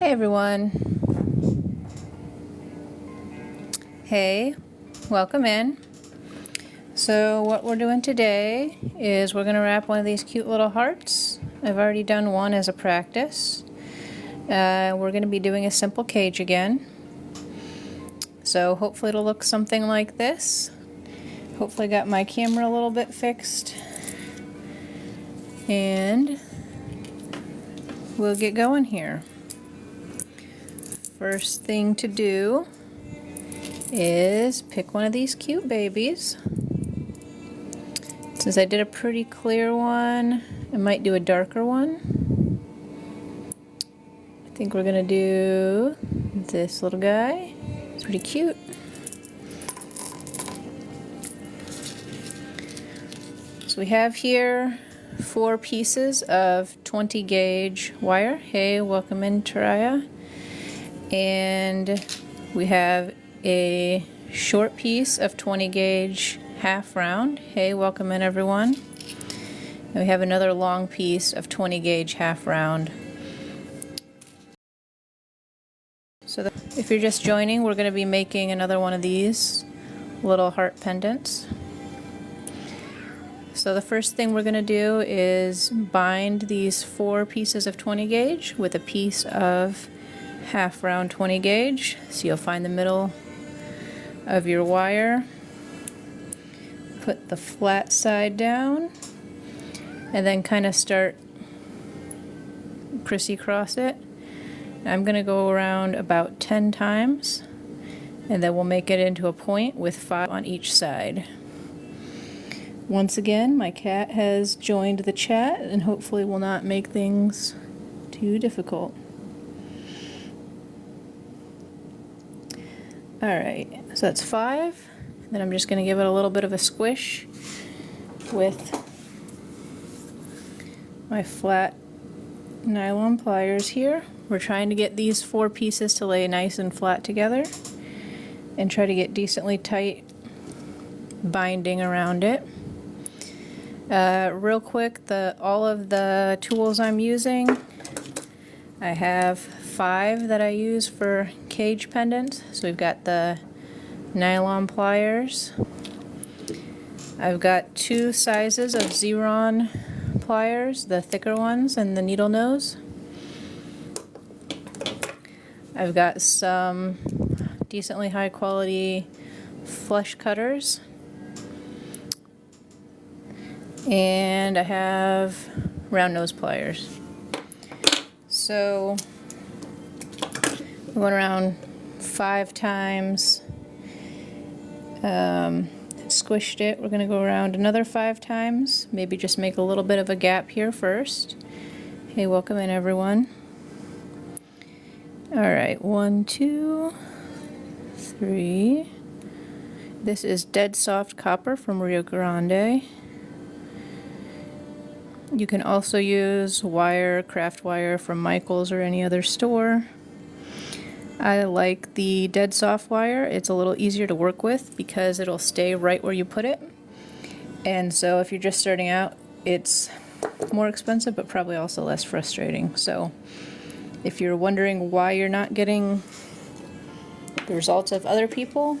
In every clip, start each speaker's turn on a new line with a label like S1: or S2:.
S1: Hey everyone. Hey, welcome in. So what we're doing today is we're going to wrap one of these cute little hearts. I've already done one as a practice. We're going to be doing a simple cage again. So hopefully it'll look something like this. Hopefully I got my camera a little bit fixed. And we'll get going here. First thing to do is pick one of these cute babies. Since I did a pretty clear one, I might do a darker one. I think we're gonna do this little guy. It's pretty cute. So we have here 4 pieces of 20 gauge wire. Hey, welcome in, Taraya. And we have a short piece of 20 gauge half round. Hey, welcome in everyone. And we have another long piece of 20 gauge half round. So if you're just joining, we're going to be making another one of these little heart pendants. So the first thing we're going to do is bind these 4 pieces of 20 gauge with a piece of half round 20 gauge. So you'll find the middle of your wire, put the flat side down, and then kind of start crissy-cross it. I'm going to go around about 10 times, and then we'll make it into a point with 5 on each side. Once again, my cat has joined the chat and hopefully will not make things too difficult. Alright, so that's 5. Then I'm just going to give it a little bit of a squish with my flat nylon pliers here. We're trying to get these 4 pieces to lay nice and flat together and try to get decently tight binding around it. Real quick, all of the tools I'm using, I have 5 that I use for cage pendants. So we've got the nylon pliers. I've got 2 sizes of Xeron pliers, the thicker ones and the needle nose. I've got some decently high quality flush cutters. And I have round nose pliers. So we went around 5 times, squished it. We're going to go around another 5 times, maybe just make a little bit of a gap here first. Hey, welcome in everyone. Alright, 1, 2, 3. This is Dead Soft Copper from Rio Grande. You can also use wire, craft wire from Michael's or any other store. I like the dead soft wire. It's a little easier to work with because it'll stay right where you put it. And so if you're just starting out, it's more expensive but probably also less frustrating. So if you're wondering why you're not getting the results of other people,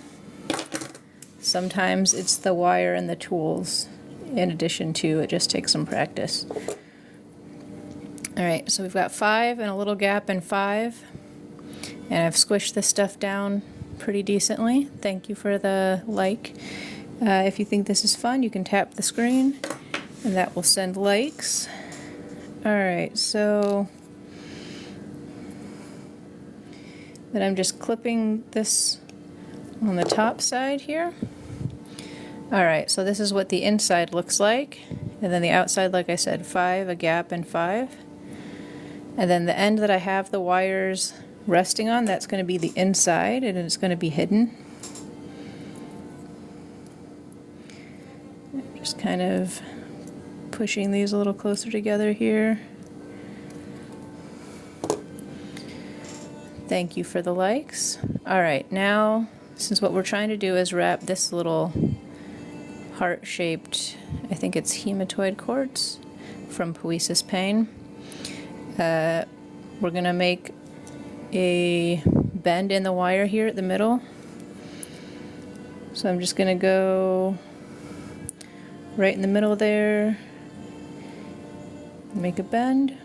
S1: sometimes it's the wire and the tools. In addition to, it just takes some practice. Alright, so we've got 5 and a little gap in 5. And I've squished this stuff down pretty decently. Thank you for the like. If you think this is fun, you can tap the screen and that will send likes. Alright, so then I'm just clipping this on the top side here. Alright, so this is what the inside looks like. And then the outside, like I said, 5, a gap, and 5. And then the end that I have the wires resting on, that's going to be the inside, and it's going to be hidden. Just kind of pushing these a little closer together here. Thank you for the likes. Alright, now, since what we're trying to do is wrap this little heart-shaped, I think it's Hematoid Quartz from Poesis Pain. We're going to make a bend in the wire here at the middle. So I'm just going to go right in the middle there, make a bend,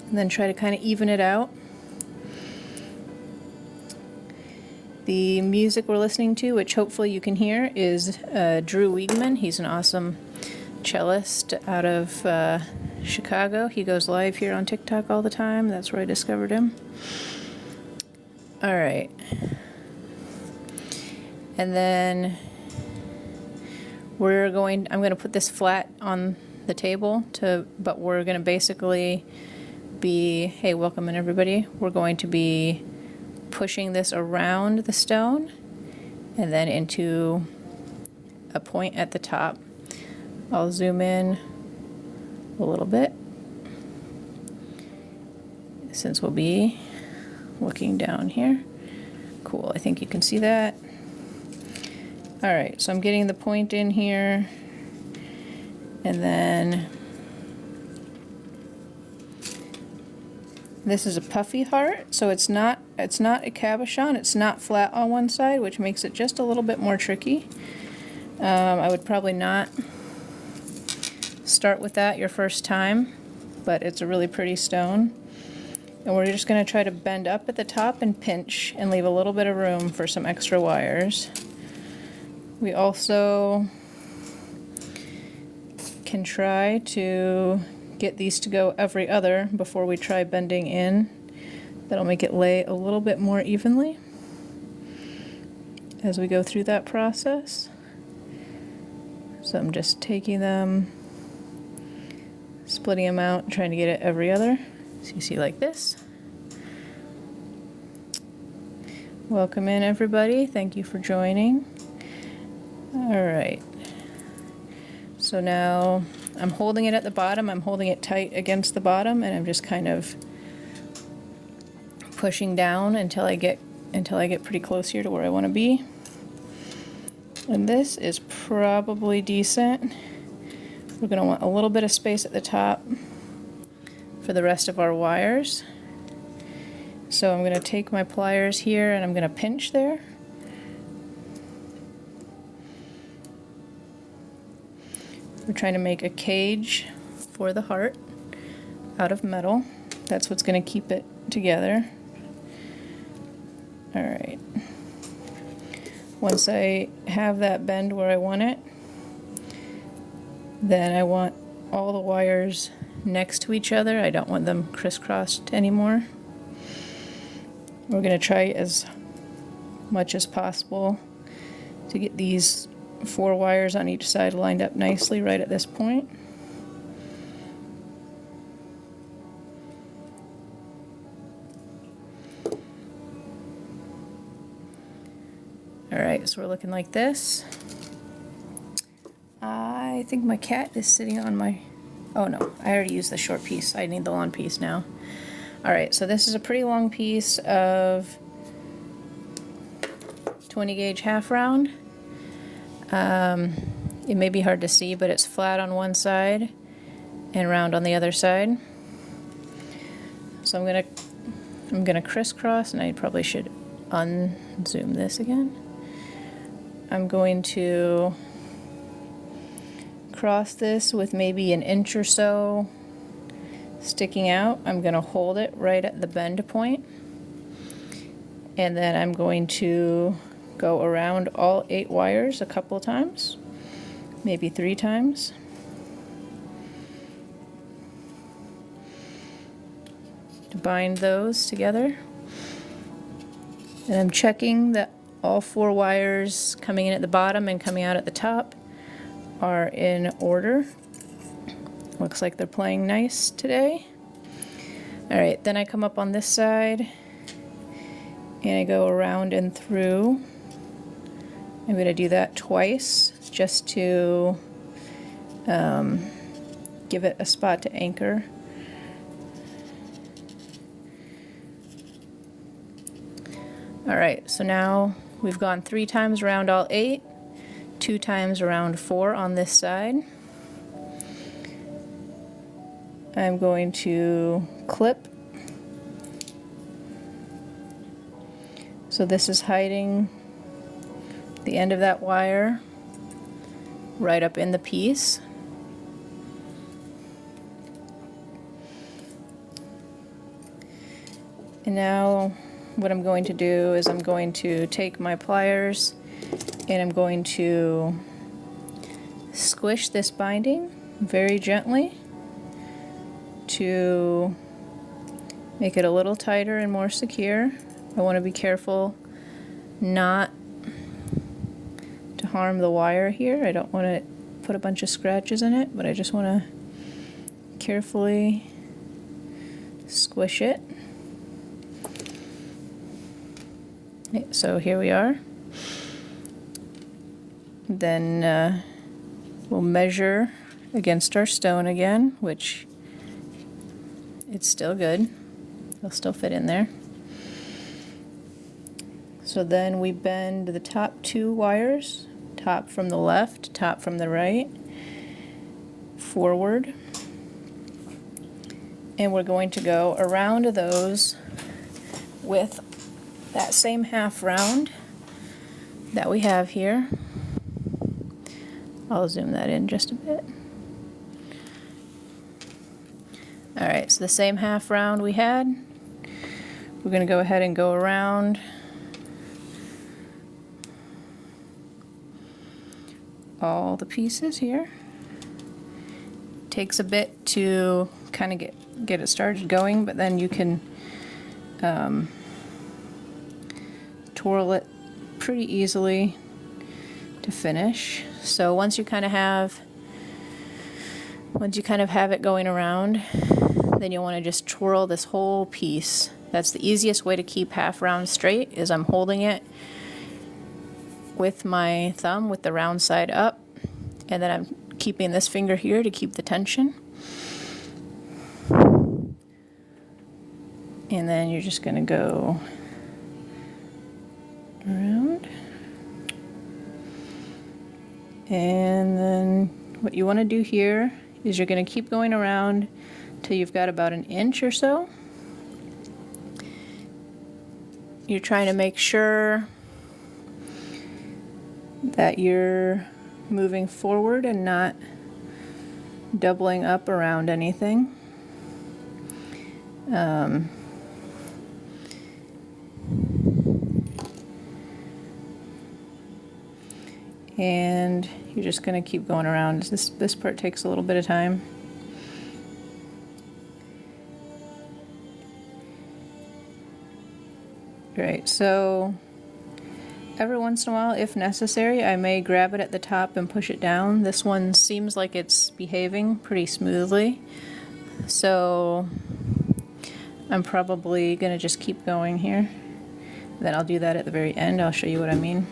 S1: and then try to kind of even it out. The music we're listening to, which hopefully you can hear, is Drew Wiegman. He's an awesome cellist out of Chicago. He goes live here on TikTok all the time. That's where I discovered him. All right. And then I'm going to put this flat on the table but we're going to basically be, hey, welcome in everybody. We're going to be pushing this around the stone and then into a point at the top. I'll zoom in a little bit since we'll be looking down here. Cool, I think you can see that. All right, so I'm getting the point in here, and then this is a puffy heart, so it's not a cabochon. It's not flat on one side, which makes it just a little bit more tricky. I would probably not start with that your first time, but it's a really pretty stone. And we're just going to try to bend up at the top and pinch and leave a little bit of room for some extra wires. We also can try to get these to go every other before we try bending in. That'll make it lay a little bit more evenly as we go through that process. So I'm just taking them, splitting them out, trying to get it every other. So you see like this. Welcome in everybody. Thank you for joining. All right. So now I'm holding it at the bottom. I'm holding it tight against the bottom, and I'm just kind of pushing down until I get pretty close here to where I want to be. And this is probably decent. We're going to want a little bit of space at the top for the rest of our wires. So I'm going to take my pliers here and I'm going to pinch there. We're trying to make a cage for the heart out of metal. That's what's going to keep it together. All right. Once I have that bend where I want it, then I want all the wires next to each other. I don't want them crisscrossed anymore. We're going to try as much as possible to get these 4 wires on each side lined up nicely right at this point. All right, so we're looking like this. I think my cat is sitting on my, oh no, I already used the short piece. I need the long piece now. All right, so this is a pretty long piece of 20 gauge half round. It may be hard to see, but it's flat on one side and round on the other side. So I'm gonna crisscross, and I probably should unzoom this again. I'm going to cross this with maybe an inch or so sticking out. I'm going to hold it right at the bend point, and then I'm going to go around all 8 wires a couple of times, maybe 3 times. To bind those together. And I'm checking that all 4 wires coming in at the bottom and coming out at the top are in order. Looks like they're playing nice today. All right, then I come up on this side and I go around and through. I'm going to do that twice just to give it a spot to anchor. All right, so now we've gone 3 times around all 8, 2 times around 4 on this side. I'm going to clip So this is hiding the end of that wire right up in the piece. And now what I'm going to do is I'm going to take my pliers and I'm going to squish this binding very gently to make it a little tighter and more secure. I want to be careful not to harm the wire here. I don't want to put a bunch of scratches in it, but I just want to carefully squish it. Okay, so here we are. Then we'll measure against our stone again, which it's still good. It'll still fit in there. So then we bend the top two wires, top from the left, top from the right, forward. And we're going to go around those with that same half round that we have here. I'll zoom that in just a bit. Alright, so the same half round we had, we're going to go ahead and go around all the pieces here. Takes a bit to kind of get it started going, but then you can twirl it pretty easily to finish. So once you kind of have it going around, then you'll want to just twirl this whole piece. That's the easiest way to keep half round straight, is I'm holding it with my thumb with the round side up, and then I'm keeping this finger here to keep the tension. And then you're just going to go around. And then what you want to do here is you're going to keep going around till you've got about an inch or so. You're trying to make sure that you're moving forward and not doubling up around anything. And you're just going to keep going around. This part takes a little bit of time. Right, so every once in a while, if necessary, I may grab it at the top and push it down. This one seems like it's behaving pretty smoothly, so I'm probably going to just keep going here. Then I'll do that at the very end. I'll show you what I mean.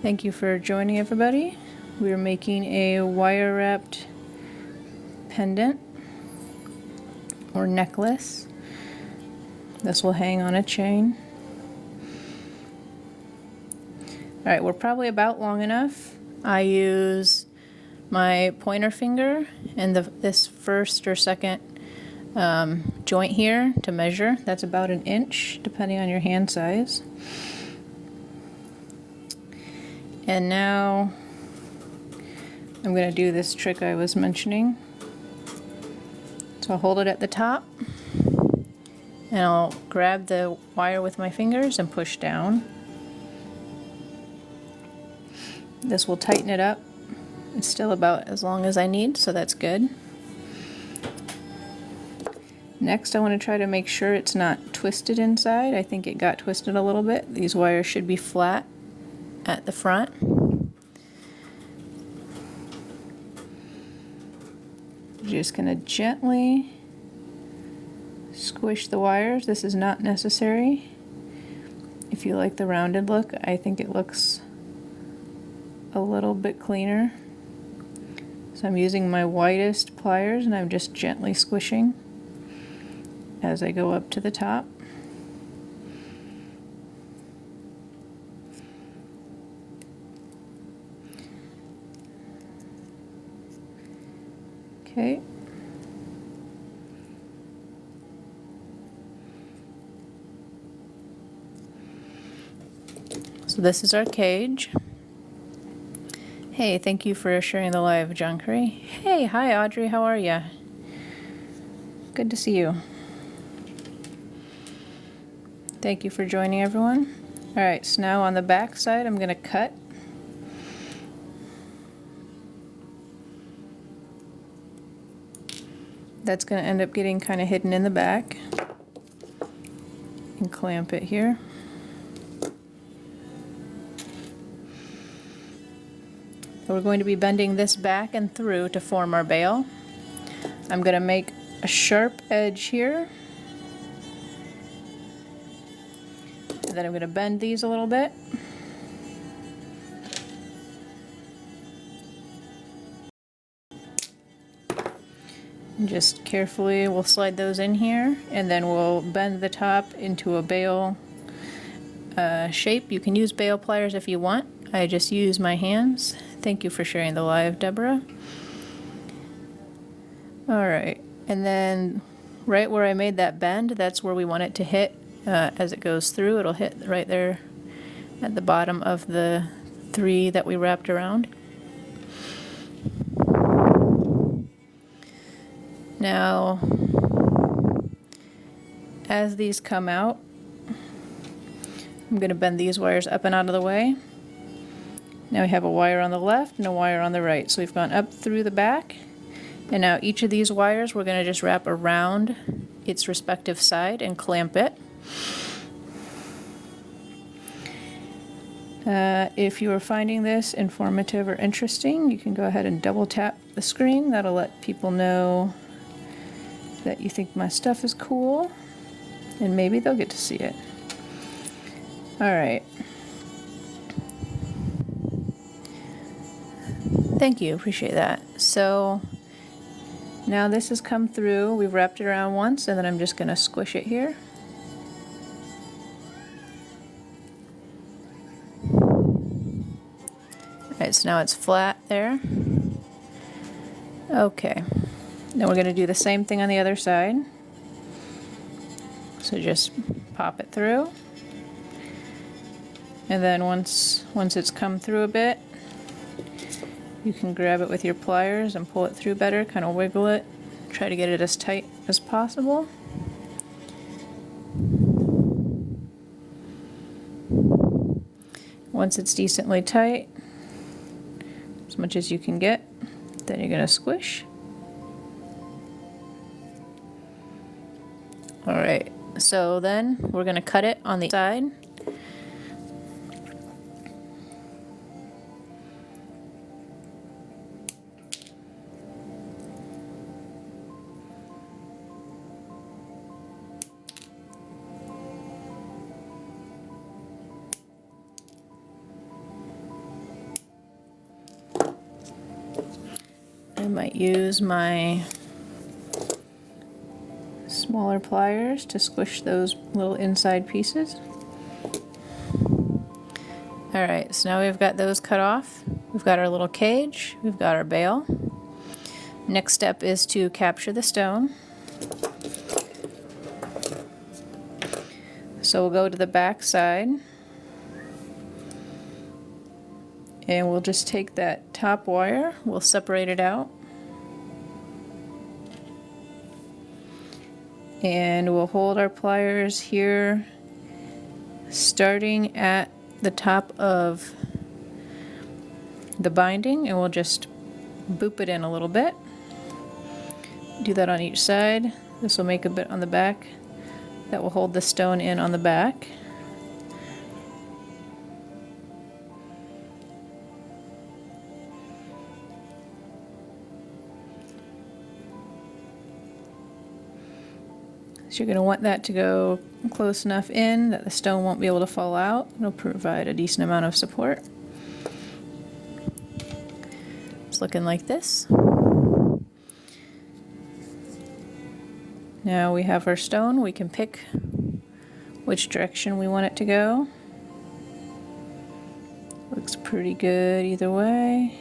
S1: Thank you for joining, everybody. We're making a wire wrapped pendant or necklace. This will hang on a chain. Alright, we're probably about long enough. I use my pointer finger and this first or second joint here to measure. That's about an inch, depending on your hand size. And now I'm going to do this trick I was mentioning. So I'll hold it at the top, and I'll grab the wire with my fingers and push down. This will tighten it up. It's still about as long as I need, so that's good. Next, I want to try to make sure it's not twisted inside. I think it got twisted a little bit. These wires should be flat at the front. You're just going to gently squish the wires. This is not necessary. If you like the rounded look, I think it looks a little bit cleaner. So I'm using my whitest pliers and I'm just gently squishing as I go up to the top. Okay. So this is our cage. Hey, thank you for sharing the live, John Curry. Hey, hi Audrey, how are ya? Good to see you. Thank you for joining, everyone. Alright, so now on the back side I'm going to cut. That's going to end up getting kind of hidden in the back. And clamp it here. We're going to be bending this back and through to form our bail. I'm going to make a sharp edge here. And then I'm going to bend these a little bit. And just carefully we'll slide those in here, and then we'll bend the top into a bail shape. You can use bail pliers if you want. I just use my hands. Thank you for sharing the live, Deborah. Alright, and then right where I made that bend, that's where we want it to hit as it goes through. It'll hit right there at the bottom of the 3 that we wrapped around. Now, as these come out, I'm going to bend these wires up and out of the way. Now we have a wire on the left and a wire on the right. So we've gone up through the back, and now each of these wires we're going to just wrap around its respective side and clamp it. If you are finding this informative or interesting, you can go ahead and double tap the screen. That'll let people know that you think my stuff is cool, and maybe they'll get to see it. Alright. Thank you, appreciate that. So now this has come through, we've wrapped it around once, and then I'm just going to squish it here. Alright, so now it's flat there. Okay, now we're going to do the same thing on the other side. So just pop it through. And then once it's come through a bit, you can grab it with your pliers and pull it through better, kind of wiggle it, try to get it as tight as possible. Once it's decently tight, as much as you can get, then you're going to squish. Alright, so then we're going to cut it on the side. I might use my smaller pliers to squish those little inside pieces. Alright, so now we've got those cut off. We've got our little cage, we've got our bail. Next step is to capture the stone. So we'll go to the back side, and we'll just take that top wire, we'll separate it out, and we'll hold our pliers here starting at the top of the binding, and we'll just boop it in a little bit. Do that on each side. This will make a bit on the back that will hold the stone in on the back. So you're going to want that to go close enough in that the stone won't be able to fall out. It'll provide a decent amount of support. It's looking like this. Now we have our stone. We can pick which direction we want it to go. Looks pretty good either way.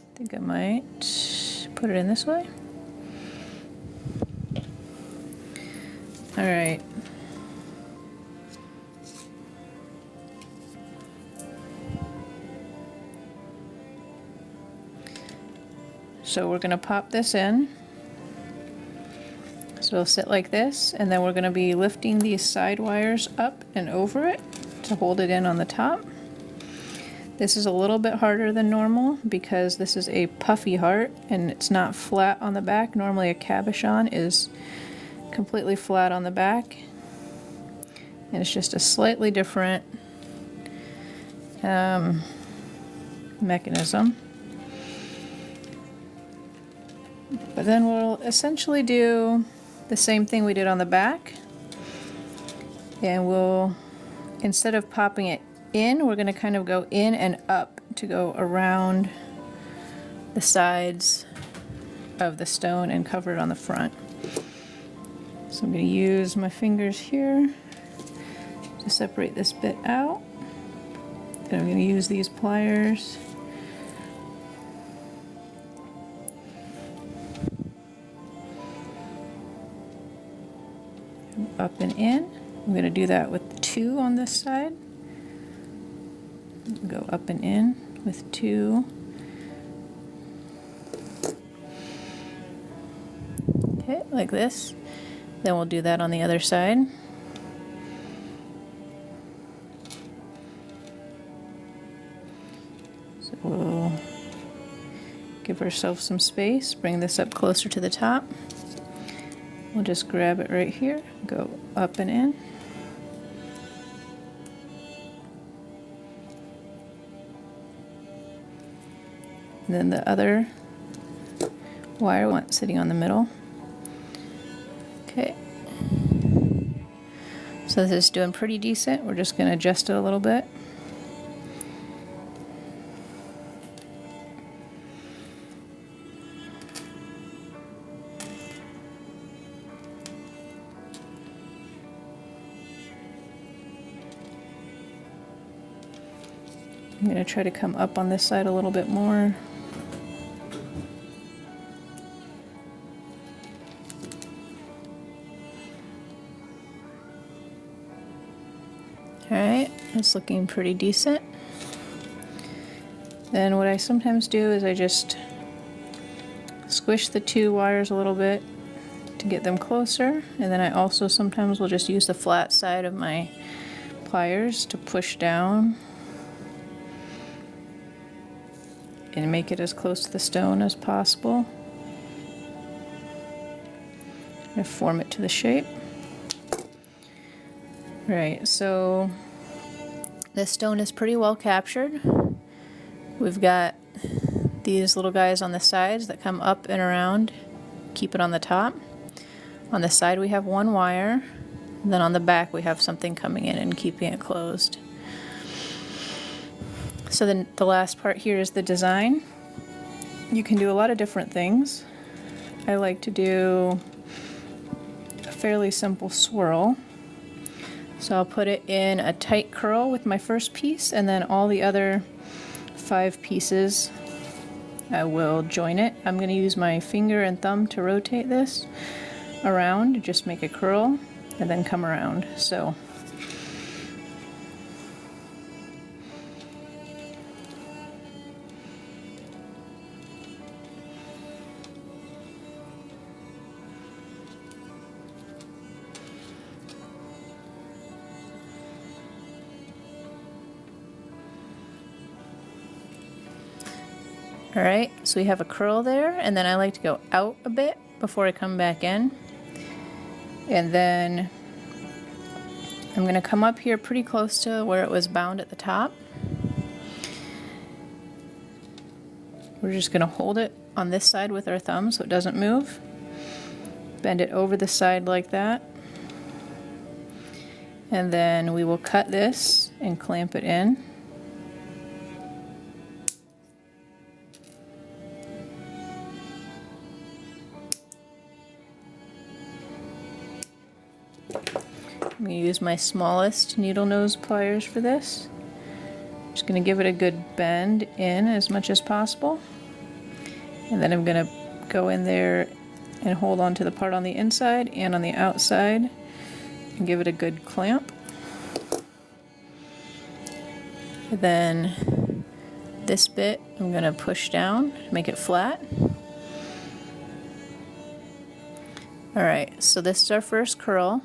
S1: I think I might put it in this way. All right. So we're going to pop this in. So it'll sit like this, and then we're going to be lifting these side wires up and over it to hold it in on the top. This is a little bit harder than normal because this is a puffy heart and it's not flat on the back. Normally a cabochon is completely flat on the back, and it's just a slightly different mechanism. But then we'll essentially do the same thing we did on the back, and we'll, instead of popping it in, we're going to kind of go in and up to go around the sides of the stone and cover it on the front. So I'm going to use my fingers here to separate this bit out. Then I'm going to use these pliers up and in. I'm going to do that with 2 on this side. Go up and in with 2. Okay, like this. Then we'll do that on the other side. So we'll give ourselves some space, bring this up closer to the top. We'll just grab it right here, go up and in. And then the other wire we want sitting on the middle. Okay. So this is doing pretty decent. We're just going to adjust it a little bit. I'm going to try to come up on this side a little bit more. Alright, it's looking pretty decent. Then what I sometimes do is I just squish the 2 wires a little bit to get them closer, and then I also sometimes will just use the flat side of my pliers to push down and make it as close to the stone as possible. And form it to the shape. Right, so this stone is pretty well captured. We've got these little guys on the sides that come up and around, keep it on the top. On the side we have 1 wire, and then on the back we have something coming in and keeping it closed. So then the last part here is the design. You can do a lot of different things. I like to do a fairly simple swirl. So I'll put it in a tight curl with my first piece, and then all the other 5 pieces I will join it. I'm going to use my finger and thumb to rotate this around, just make a curl, and then come around. So alright, so we have a curl there, and then I like to go out a bit before I come back in. And then I'm going to come up here pretty close to where it was bound at the top. We're just going to hold it on this side with our thumb so it doesn't move. Bend it over the side like that. And then we will cut this and clamp it in. I'm going to use my smallest needle nose pliers for this. Just going to give it a good bend in as much as possible. And then I'm going to go in there and hold on to the part on the inside and on the outside and give it a good clamp. And then this bit I'm going to push down, make it flat. Alright, so this is our first curl.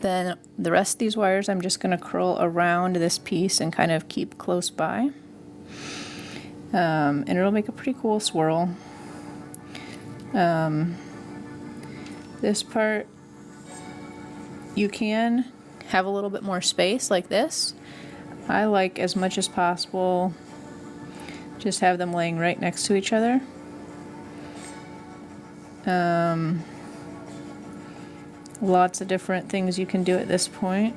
S1: Then the rest of these wires I'm just going to curl around this piece and kind of keep close by. And it'll make a pretty cool swirl. This part, you can have a little bit more space like this. I like as much as possible just have them laying right next to each other. Lots of different things you can do at this point,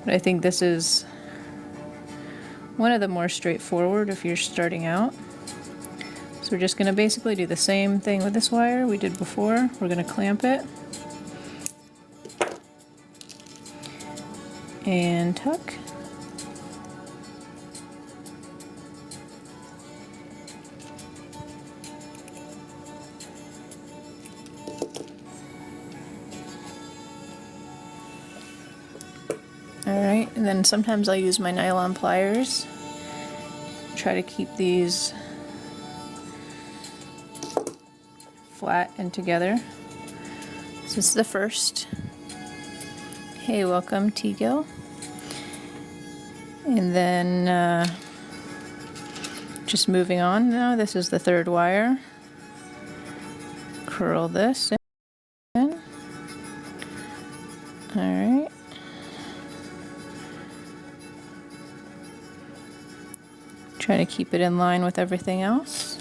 S1: but I think this is one of the more straightforward if you're starting out. So we're just going to basically do the same thing with this wire we did before. We're going to clamp it and tuck. Alright, and then sometimes I'll use my nylon pliers. Try to keep these flat and together. So this is the first. Hey, welcome, T-Gill. And then just moving on now, this is the third wire. Curl this in. Alright. Try to keep it in line with everything else.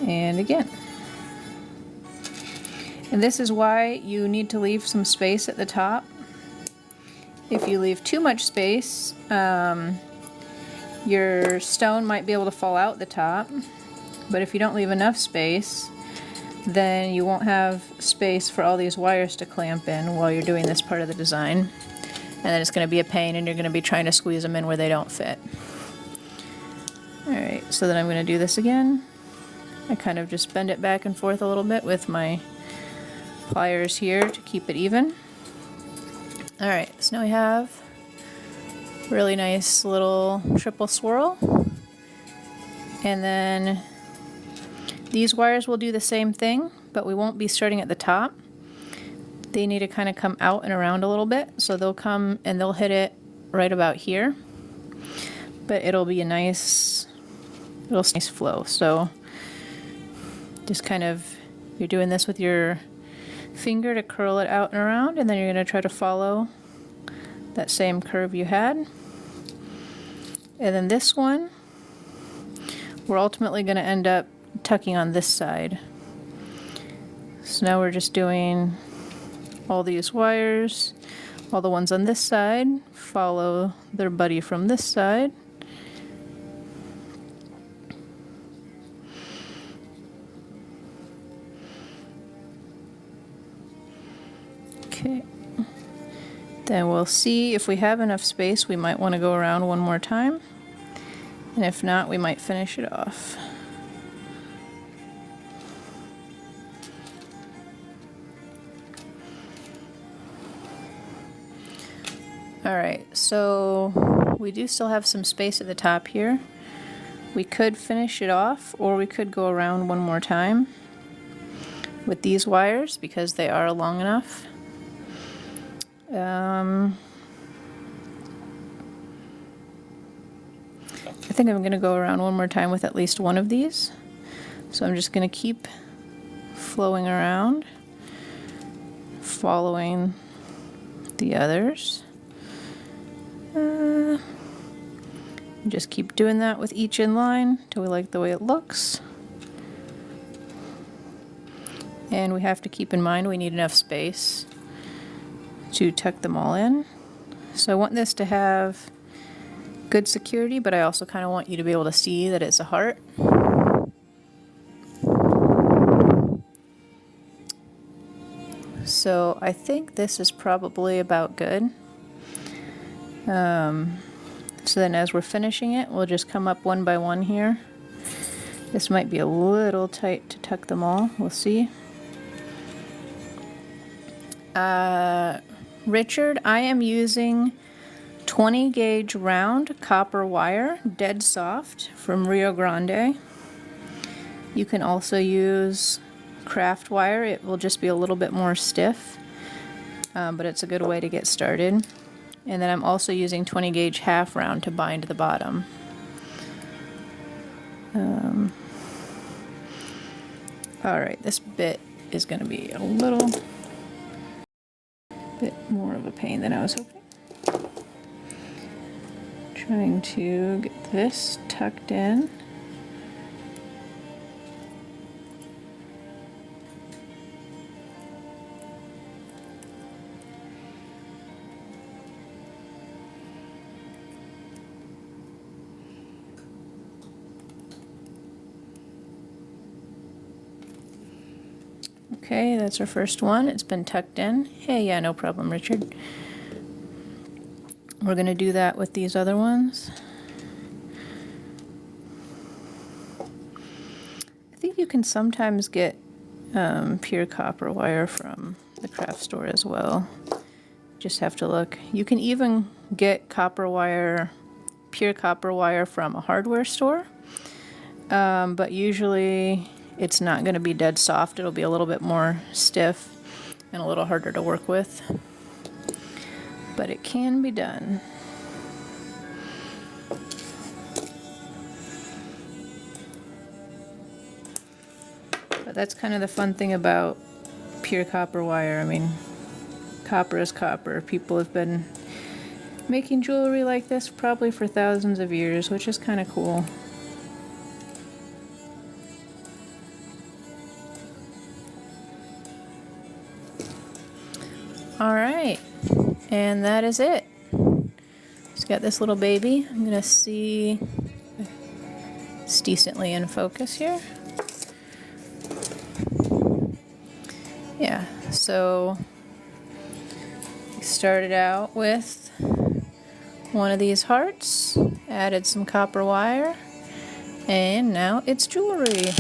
S1: And again. And this is why you need to leave some space at the top. If you leave too much space, your stone might be able to fall out the top. But if you don't leave enough space, then you won't have space for all these wires to clamp in while you're doing this part of the design. And then it's going to be a pain and you're going to be trying to squeeze them in where they don't fit. Alright, so then I'm going to do this again. I kind of just bend it back and forth a little bit with my pliers here to keep it even. Alright, so now we have a really nice little triple swirl. And then these wires will do the same thing, but we won't be starting at the top. They need to kind of come out and around a little bit, so they'll come and they'll hit it right about here. But it'll be a nice flow. So just kind of, you're doing this with your finger to curl it out and around, and then you're going to try to follow that same curve you had. And then this one, we're ultimately going to end up tucking on this side. So now we're just doing all these wires, all the ones on this side, follow their buddy from this side. Okay, then we'll see if we have enough space. We might want to go around one more time, and if not, we might finish it off. Alright, so we do still have some space at the top here. We could finish it off, or we could go around one more time with these wires because they are long enough. I think I'm going to go around one more time with at least one of these. So I'm just going to keep flowing around, following the others. Just keep doing that with each in line till we like the way it looks. And we have to keep in mind we need enough space to tuck them all in. So I want this to have good security, but I also kind of want you to be able to see that it's a heart. So I think this is probably about good. So then as we're finishing it, we'll just come up one by one here. This might be a little tight to tuck them all, we'll see. Richard, I am using 20 gauge round copper wire, dead soft, from Rio Grande. You can also use craft wire. It will just be a little bit more stiff, but it's a good way to get started. And then I'm also using 20 gauge half round to bind the bottom. Alright, this bit is going to be a little bit more of a pain than I was hoping. Trying to get this tucked in. Okay, that's our first one. It's been tucked in. Hey, yeah, no problem, Richard. We're going to do that with these other ones. I think you can sometimes get pure copper wire from the craft store as well. Just have to look. You can even get copper wire, pure copper wire from a hardware store, but usually it's not going to be dead soft. It'll be a little bit more stiff and a little harder to work with. But it can be done. But that's kind of the fun thing about pure copper wire. I mean, copper is copper. People have been making jewelry like this probably for thousands of years, which is kind of cool. Alright, and that is it. Just got this little baby. I'm going to see if it's decently in focus here. Yeah, so we started out with one of these hearts, added some copper wire, and now it's jewelry.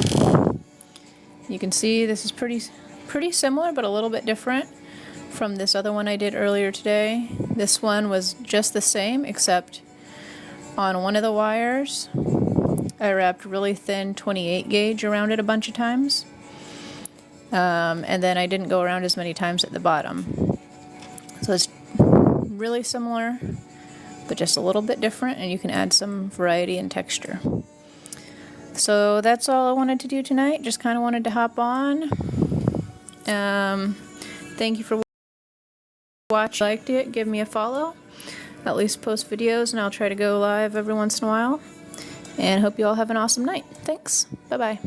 S1: You can see this is pretty similar, but a little bit different from this other one I did earlier today. This one was just the same, except on one of the wires I wrapped really thin 28 gauge around it a bunch of times, and then I didn't go around as many times at the bottom. So it's really similar, but just a little bit different, and you can add some variety and texture. So that's all I wanted to do tonight. Just kind of wanted to hop on. Thank you for watch. Liked it, give me a follow. At least post videos, and I'll try to go live every once in a while. And hope you all have an awesome night. Thanks. Bye bye.